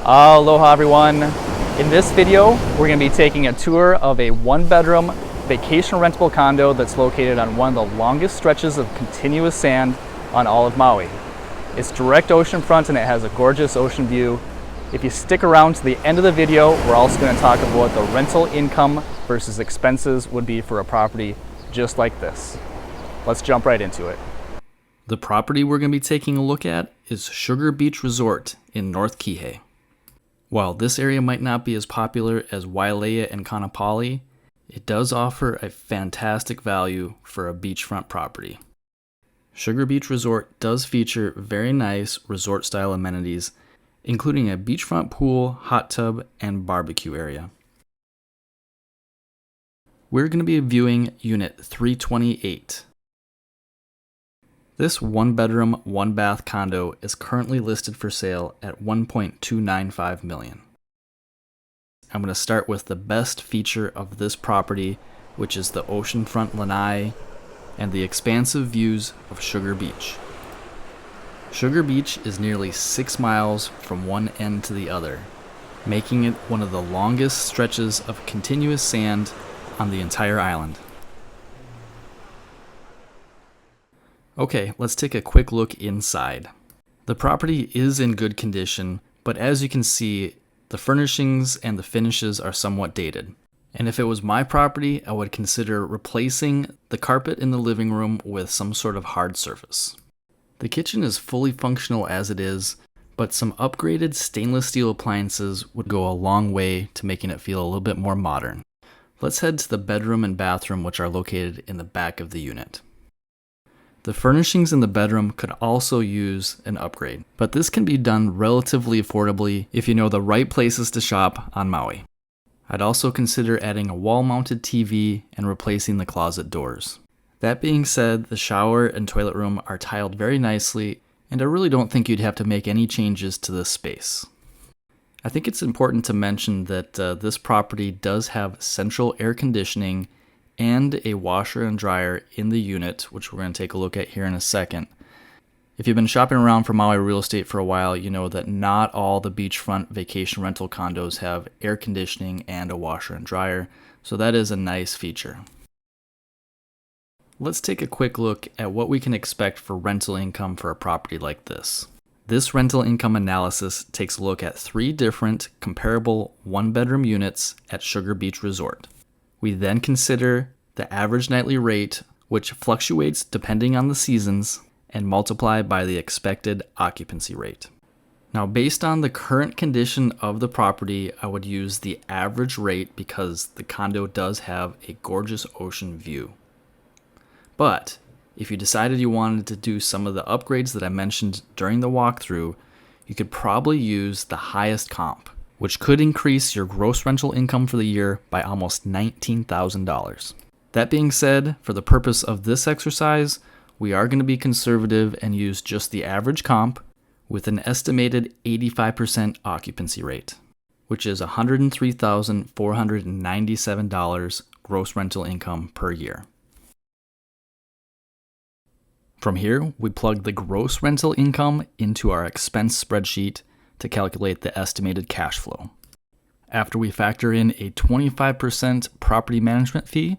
Aloha everyone. In this video, we're going to be taking a tour of a one-bedroom vacation rentable condo that's located on one of the longest stretches of continuous sand on all of Maui. It's direct oceanfront and it has a gorgeous ocean view. If you stick around to the end of the video, we're also going to talk about what the rental income versus expenses would be for a property just like this. Let's jump right into it. The property we're going to be taking a look at is Sugar Beach Resort in North Kihei. While this area might not be as popular as Wailea and Kaanapali, it does offer a fantastic value for a beachfront property. Sugar Beach Resort does feature very nice resort-style amenities, including a beachfront pool, hot tub, and barbecue area. We're going to be viewing Unit 328. This one-bedroom, one-bath condo is currently listed for sale at $1.295 million. I'm going to start with the best feature of this property, which is the oceanfront lanai and the expansive views of Sugar Beach. Sugar Beach is nearly 6 miles from one end to the other, making it one of the longest stretches of continuous sand on the entire island. Okay, let's take a quick look inside. The property is in good condition, but as you can see, the furnishings and the finishes are somewhat dated. And if it was my property, I would consider replacing the carpet in the living room with some sort of hard surface. The kitchen is fully functional as it is, but some upgraded stainless steel appliances would go a long way to making it feel a little bit more modern. Let's head to the bedroom and bathroom, which are located in the back of the unit. The furnishings in the bedroom could also use an upgrade, but this can be done relatively affordably if you know the right places to shop on Maui. I'd also consider adding a wall-mounted TV and replacing the closet doors. That being said, the shower and toilet room are tiled very nicely, and I really don't think you'd have to make any changes to this space. I think it's important to mention that this property does have central air conditioning and a washer and dryer in the unit, which we're going to take a look at here in a second. If you've been shopping around for Maui real estate for a while, you know that not all the beachfront vacation rental condos have air conditioning and a washer and dryer, so that is a nice feature. Let's take a quick look at what we can expect for rental income for a property like this. This rental income analysis takes a look at 3 different comparable one-bedroom units at Sugar Beach Resort. We then consider the average nightly rate, which fluctuates depending on the seasons, and multiply by the expected occupancy rate. Now, based on the current condition of the property, I would use the average rate because the condo does have a gorgeous ocean view. But if you decided you wanted to do some of the upgrades that I mentioned during the walkthrough, you could probably use the highest comp, which could increase your gross rental income for the year by almost $19,000. That being said, for the purpose of this exercise, we are going to be conservative and use just the average comp with an estimated 85% occupancy rate, which is $103,497 gross rental income per year. From here, we plug the gross rental income into our expense spreadsheet to calculate the estimated cash flow. After we factor in a 25% property management fee,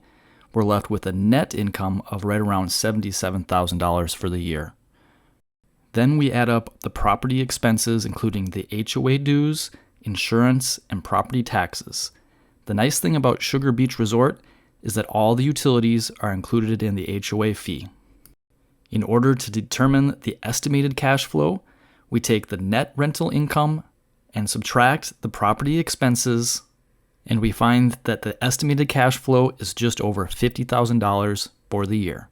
we're left with a net income of right around $77,000 for the year. Then we add up the property expenses, including the HOA dues, insurance, and property taxes. The nice thing about Sugar Beach Resort is that all the utilities are included in the HOA fee. In order to determine the estimated cash flow, we take the net rental income and subtract the property expenses, and we find that the estimated cash flow is just over $50,000 for the year.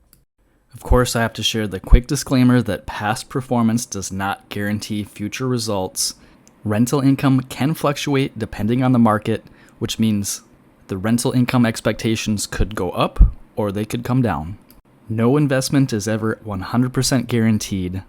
Of course, I have to share the quick disclaimer that past performance does not guarantee future results. Rental income can fluctuate depending on the market, which means the rental income expectations could go up or they could come down. No investment is ever 100% guaranteed,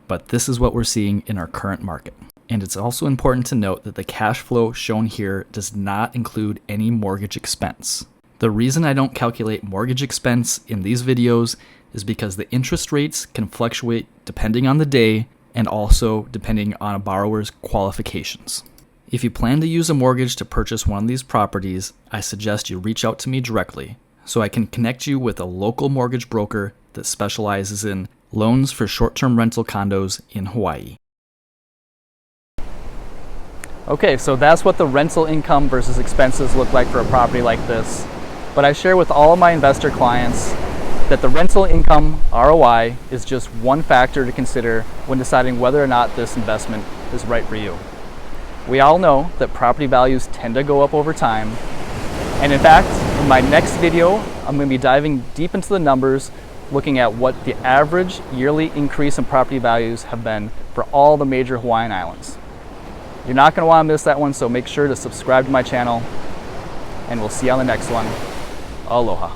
but this is what we're seeing in our current market. And it's also important to note that the cash flow shown here does not include any mortgage expense. The reason I don't calculate mortgage expense in these videos is because the interest rates can fluctuate depending on the day and also depending on a borrower's qualifications. If you plan to use a mortgage to purchase one of these properties, I suggest you reach out to me directly so I can connect you with a local mortgage broker that specializes in loans for short-term rental condos in Hawaii. Okay, so that's what the rental income versus expenses look like for a property like this. But I share with all of my investor clients that the rental income ROI is just one factor to consider when deciding whether or not this investment is right for you. We all know that property values tend to go up over time. And in fact, in my next video, I'm going to be diving deep into the numbers, looking at what the average yearly increase in property values have been for all the major Hawaiian islands. You're not going to want to miss that one, so make sure to subscribe to my channel, and we'll see you on the next one. Aloha.